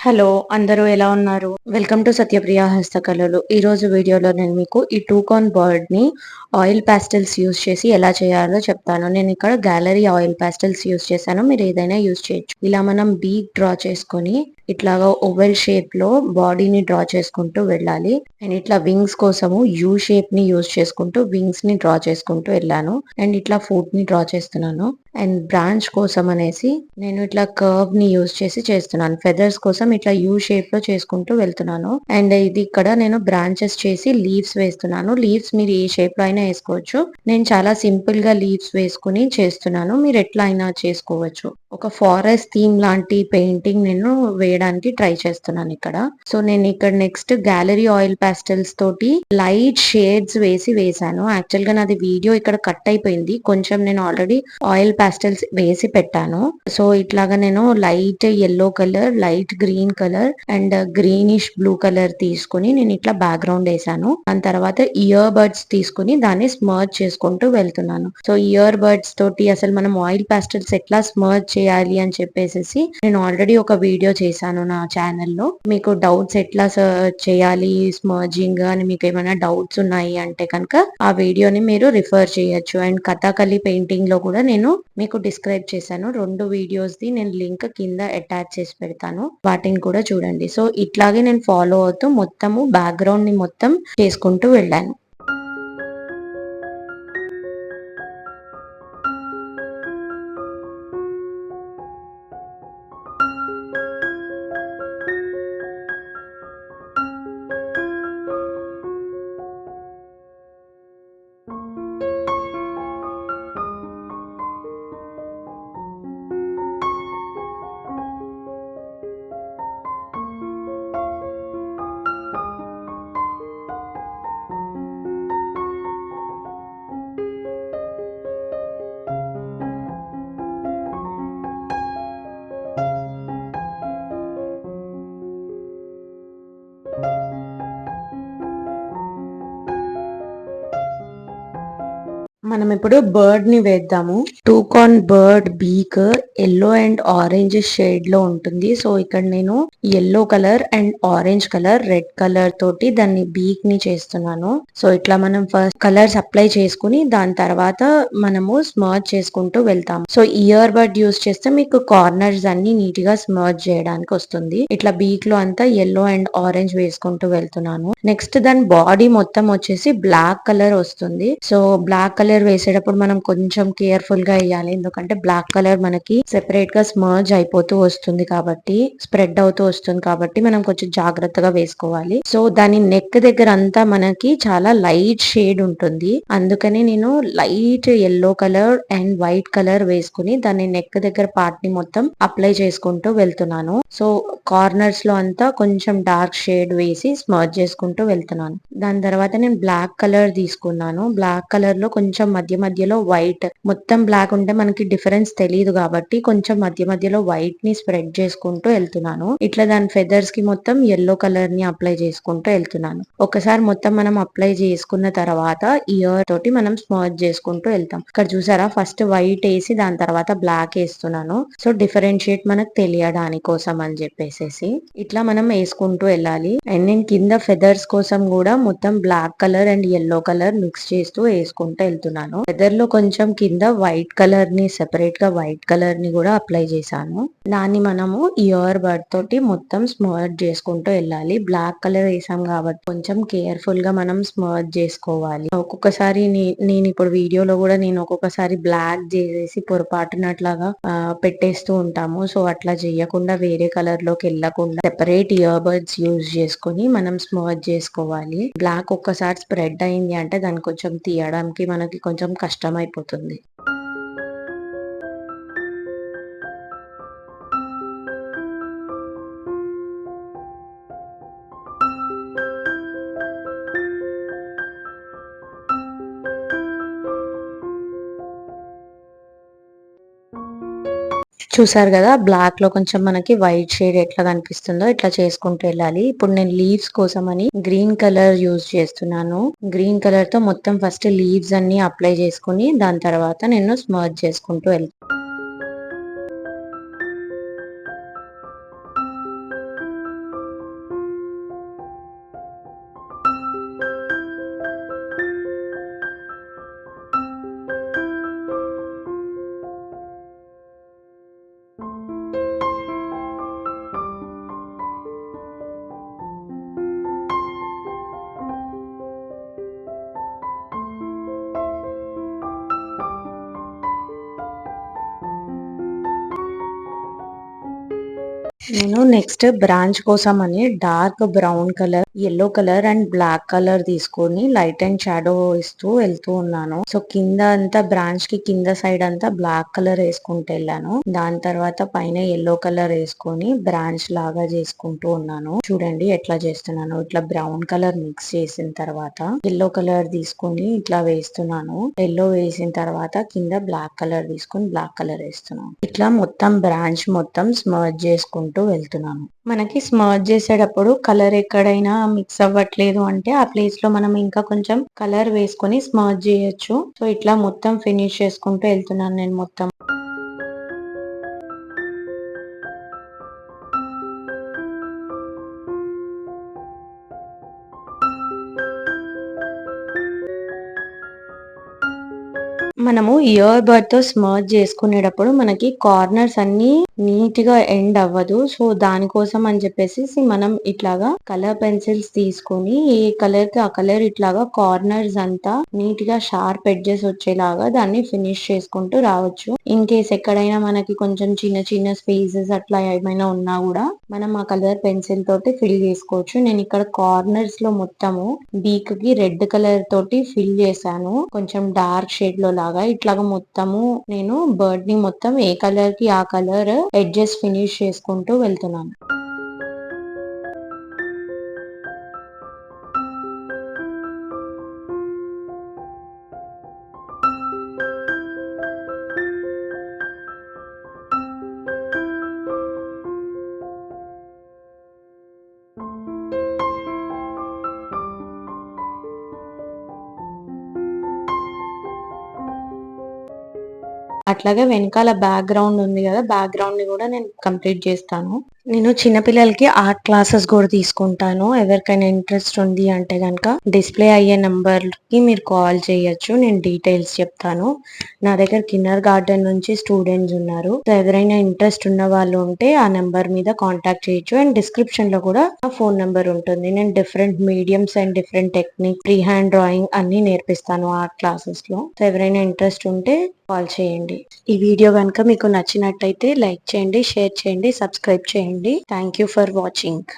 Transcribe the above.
Hello! అందరూ ఎలా ఉన్నారు? వెల్కమ్ టు సత్యప్రియ హస్తకళలు. ఈరోజు వీడియోలో నేను మీకు ఈ టూకాన్ బర్డ్‌ని ఆయిల్ పాస్టెల్స్ యూజ్ చేసి ఎలా చేయాలో చెప్తాను. నేను ఇక్కడ గ్యాలరీ ఆయిల్ పాస్టెల్స్ యూజ్ చేశాను. మీరు ఏదైనా యూజ్ చేయొచ్చు. ఇలా మనం బీక్ డ్రా చేసుకొని ఇట్లాగా ఓవెల్ షేప్‌లో బాడీని డ్రా చేసుకుంటూ వెళ్ళాలి. అండ్ ఇట్లా వింగ్స్ కోసము యూ షేప్‌ని యూజ్ చేసుకుంటూ వింగ్స్‌ని డ్రా చేసుకుంటూ వెళ్ళాను. అండ్ ఇట్లా ఫుట్‌ని డ్రా చేస్తున్నాను. అండ్ బ్రాంచ్ కోసం అనేసి నేను ఇట్లా కర్వ్‌ని యూజ్ చేసి చేస్తున్నాను. ఫెదర్స్ కోసం ఇట్లా యూ షేప్‌లో చేసుకుంటూ వెళ్తున్నాను. అండ్ ఇది ఇక్కడ నేను బ్రాంచెస్ చేసి లీవ్స్ వేస్తున్నాను. లీవ్స్ మీరు ఏ షేప్‌లో అయినా ఏసుకోవచ్చు. నేను చాలా సింపుల్‌గా లీవ్స్ వేసుకొని చేస్తున్నాను. మీరు ఎట్లా అయినా చేసుకోవచ్చు. ఒక ఫారెస్ట్ థీమ్ లాంటి పెయింటింగ్ నేను వేయడానికి ట్రై చేస్తున్నాను ఇక్కడ. సో నేను ఇక్కడ నెక్స్ట్ గ్యాలరీ ఆయిల్ పాస్టెల్స్ తోటి లైట్ షేడ్స్ వేసాను. యాక్చువల్ గా నాది వీడియో ఇక్కడ కట్ అయిపోయింది. కొంచెం నేను ఆల్రెడీ ఆయిల్ పాస్టెల్స్ వేసి పెట్టాను. సో ఇట్లాగా నేను light yellow colour, light green colour and greenish blue colour తీసుకుని నేను ఇట్లా బ్యాక్గ్రౌండ్ వేసాను. దాని తర్వాత ఇయర్ బడ్స్ తీసుకుని దాన్ని స్మర్జ్ చేసుకుంటూ వెళ్తున్నాను. సో ఇయర్ బడ్స్ తోటి అసలు మనం ఆయిల్ పాస్టెల్స్ ఎట్లా స్మర్జ్ చేయాలి అని చెప్పేసి నేను ఆల్రెడీ ఒక వీడియో చేశాను నా ఛానల్లో. మీకు డౌట్స్ ఎట్లా చేయాలి స్మర్జింగ్ అని మీకు ఏమైనా డౌట్స్ ఉన్నాయి అంటే కనుక ఆ వీడియోని మీరు రిఫర్ చేయొచ్చు. అండ్ కథాకళి పెయింటింగ్ లో కూడా నేను మీకు డిస్క్రైబ్ చేశాను. 2 వీడియోస్ ది నేను లింక్ కింద అటాచ్ చేసి పెడతాను. వాటిని కూడా చూడండి. సో ఇట్లాగే నేను ఫాలో అవుతూ మొత్తము బ్యాక్గ్రౌండ్ ని మొత్తం చేసుకుంటూ వెళ్ళాను. మనం ఇప్పుడు బర్డ్ ని వేద్దాము. Toucan bird beak yellow and orange shade లో ఉంటుంది. సో ఇక్కడ నేను yellow colour and orange colour, red colour తోటి దాన్ని బీక్ ని చేస్తున్నాను. సో ఇట్లా మనం ఫస్ట్ కలర్స్ అప్లై చేసుకుని దాని తర్వాత మనము స్మర్జ్ చేసుకుంటూ వెళ్తాము. సో ఇయర్ బడ్ యూస్ చేస్తే మీకు కార్నర్స్ అన్ని నీట్ గా స్మర్జ్ చేయడానికి వస్తుంది. ఇట్లా బీక్ లో అంతా ఎల్లో అండ్ ఆరెంజ్ వేసుకుంటూ వెళ్తున్నాను. నెక్స్ట్ దాని బాడీ మొత్తం వచ్చేసి బ్లాక్ కలర్ వస్తుంది. సో బ్లాక్ కలర్ వేసేటప్పుడు మనం కొంచెం కేర్ఫుల్ గా వేయాలి. ఎందుకంటే బ్లాక్ కలర్ మనకి సెపరేట్ గా స్మర్జ్ అయిపోతూ వస్తుంది కాబట్టి, స్ప్రెడ్ అవుతూ వస్తుంది కాబట్టి మనం కొంచెం జాగ్రత్తగా వేసుకోవాలి. సో దాని నెక్ దగ్గర అంతా మనకి చాలా లైట్ షేడ్ ఉంటుంది. అందుకని నేను light yellow colour and white colour వేసుకుని దాని నెక్ దగ్గర పార్ట్ ని మొత్తం అప్లై చేసుకుంటూ వెళ్తున్నాను. సో కార్నర్స్ లో అంతా కొంచెం డార్క్ షేడ్ వేసి స్మర్జ్ చేసుకుంటూ వెళ్తున్నాను. దాని తర్వాత నేను బ్లాక్ కలర్ తీసుకున్నాను. బ్లాక్ కలర్ లో కొంచెం మధ్య మధ్యలో వైట్, మొత్తం బ్లాక్ ఉంటే మనకి డిఫరెన్స్ తెలియదు కాబట్టి కొంచెం మధ్య మధ్యలో వైట్ ని స్ప్రెడ్ చేసుకుంటూ వెళ్తున్నాను. ఇట్లా దాని ఫెదర్స్ కి మొత్తం ఎల్లో కలర్ ని అప్లై చేసుకుంటూ వెళ్తున్నాను. ఒకసారి మొత్తం మనం అప్లై చేసుకున్న తర్వాత ఇయర్ తోటి మనం స్మర్జ్ చేసుకుంటూ వెళ్తాం. ఇక్కడ చూసారా, ఫస్ట్ వైట్ వేసి దాని తర్వాత బ్లాక్ వేస్తున్నాను. సో డిఫరెన్షియేట్ మనకు తెలియడాని కోసం అని చెప్పేసి ఇట్లా మనం వేసుకుంటూ వెళ్ళాలి. అండ్ నేను కింద ఫెదర్స్ కోసం కూడా మొత్తం black colour and yellow colour mix చేస్తూ వేసుకుంటూ వెళ్తున్నాను. ఫెదర్ లో కొంచెం కింద వైట్ కలర్ ని, సెపరేట్ గా వైట్ కలర్ ని కూడా అప్లై చేశాను. దాన్ని మనము ఇయర్ బడ్ తోటి మొత్తం స్మర్జ్ చేసుకుంటూ వెళ్ళాలి. బ్లాక్ కలర్ వేసాం కాబట్టి కొంచెం కేర్ఫుల్ గా మనం స్మర్జ్ చేసుకోవాలి. ఒక్కొక్కసారి నేను ఇప్పుడు వీడియోలో కూడా నేను ఒక్కొక్కసారి బ్లాక్ చేసేసి పొరపాటునట్లాగా పెట్టేస్తూ ఉంటాము. సో అట్లా చేయకుండా వేరే కలర్ లోకి వెళ్ళకుండా సెపరేట్ ఇయర్ బడ్స్ యూజ్ చేసుకుని మనం స్మర్జ్ చేసుకోవాలి. బ్లాక్ ఒక్కసారి స్ప్రెడ్ అయింది అంటే దాన్ని కొంచెం తీయడానికి మనకి కొంచెం కష్టం అయిపోతుంది. చూసారు కదా, బ్లాక్ లో కొంచెం మనకి వైట్ షేడ్ ఎట్లా కనిపిస్తుందో ఇట్లా చేసుకుంటూ వెళ్ళాలి. ఇప్పుడు నేను లీవ్స్ కోసం అని గ్రీన్ కలర్ యూజ్ చేస్తున్నాను. గ్రీన్ కలర్ తో మొత్తం ఫస్ట్ లీవ్స్ అన్ని అప్లై చేసుకుని దాని తర్వాత నేను స్మర్జ్ చేసుకుంటూ వెళ్తాను. నేను నెక్స్ట్ బ్రాంచ్ కోసం అని dark brown colour, yellow colour and black colour తీసుకొని లైట్ అండ్ షాడో ఇస్తూ వెళ్తూ ఉన్నాను. సో కింద అంతా బ్రాంచ్ కి కింద సైడ్ అంతా బ్లాక్ కలర్ వేసుకుంటూ వెళ్ళాను. దాని తర్వాత పైన యెల్లో కలర్ వేసుకొని బ్రాంచ్ లాగా చేసుకుంటూ ఉన్నాను. చూడండి ఎట్లా చేస్తున్నాను. ఇట్లా బ్రౌన్ కలర్ మిక్స్ చేసిన తర్వాత యెల్లో కలర్ తీసుకొని ఇట్లా వేస్తున్నాను. యెల్లో వేసిన తర్వాత కింద బ్లాక్ కలర్ తీసుకొని బ్లాక్ కలర్ వేస్తున్నాను. ఇట్లా మొత్తం బ్రాంచ్ మొత్తం స్మర్జ్ చేసుకుంటూ వెళ్తున్నాను. మనకి స్మర్జ్ చేసేటప్పుడు కలర్ ఎక్కడైనా మిక్స్ అవ్వట్లేదు అంటే ఆ ప్లేస్ లో మనం ఇంకా కొంచెం కలర్ వేసుకొని స్మర్జ్ చేయొచ్చు. సో ఇట్లా మొత్తం ఫినిష్ చేసుకుంటూ వెళ్తున్నాను నేను మొత్తం. మనము ఇయర్ బడ్ తో స్మర్జ్ చేసుకునేటప్పుడు మనకి కార్నర్స్ అన్ని నీట్ గా ఎండ్ అవ్వదు. సో దానికోసం అని చెప్పేసి మనం ఇట్లాగా కలర్ పెన్సిల్స్ తీసుకొని ఏ కలర్ కి ఆ కలర్ ఇట్లాగా కార్నర్స్ అంతా నీట్ గా షార్ప్ ఎడ్జెస్ వచ్చేలాగా దాన్ని ఫినిష్ చేసుకుంటూ రావచ్చు. ఇన్ కేస్ ఎక్కడైనా మనకి కొంచెం చిన్న చిన్న స్పేసెస్ అట్లా ఏమైనా ఉన్నా కూడా మనం ఆ కలర్ పెన్సిల్ తోటి ఫిల్ చేసుకోవచ్చు. నేను ఇక్కడ కార్నర్స్ లో మొత్తము బీక్ కి రెడ్ కలర్ తోటి ఫిల్ చేశాను. కొంచెం డార్క్ షేడ్ లో లాగా ఇట్లాగా మొత్తము నేను బర్డ్ ని మొత్తం ఏ కలర్ కి ఆ కలర్ ఎడ్జెస్ ఫినిష్ చేసుకుంటూ వెళ్తున్నాను. అట్లాగే వెనకాల బ్యాక్గ్రౌండ్ ఉంది కదా, బ్యాక్గ్రౌండ్ ని కూడా నేను కంప్లీట్ చేస్తాను. నేను చిన్నపిల్లలకి ఆర్ట్ క్లాసెస్ కూడా తీసుకుంటాను. ఎవరికైనా ఇంట్రెస్ట్ ఉంది అంటే గనక డిస్ప్లే అయ్యే నంబర్ కి మీరు కాల్ చేయొచ్చు. నేను డీటెయిల్స్ చెప్తాను. నా దగ్గర కిన్నర్ గార్డెన్ నుంచి స్టూడెంట్స్ ఉన్నారు. సో ఎవరైనా ఇంట్రెస్ట్ ఉన్న వాళ్ళు ఉంటే ఆ నెంబర్ మీద కాంటాక్ట్ చేయొచ్చు. అండ్ డిస్క్రిప్షన్ లో కూడా ఫోన్ నెంబర్ ఉంటుంది. నేను different mediums and different technique, free hand drawing అన్ని నేర్పిస్తాను ఆర్ట్ క్లాసెస్ లో. సో ఎవరైనా ఇంట్రెస్ట్ ఉంటే కాల్ చేయండి. ఈ వీడియో కనుక మీకు నచ్చినట్టయితే లైక్ చేయండి, షేర్ చేయండి, సబ్స్క్రైబ్ చేయండి. Thank you for watching.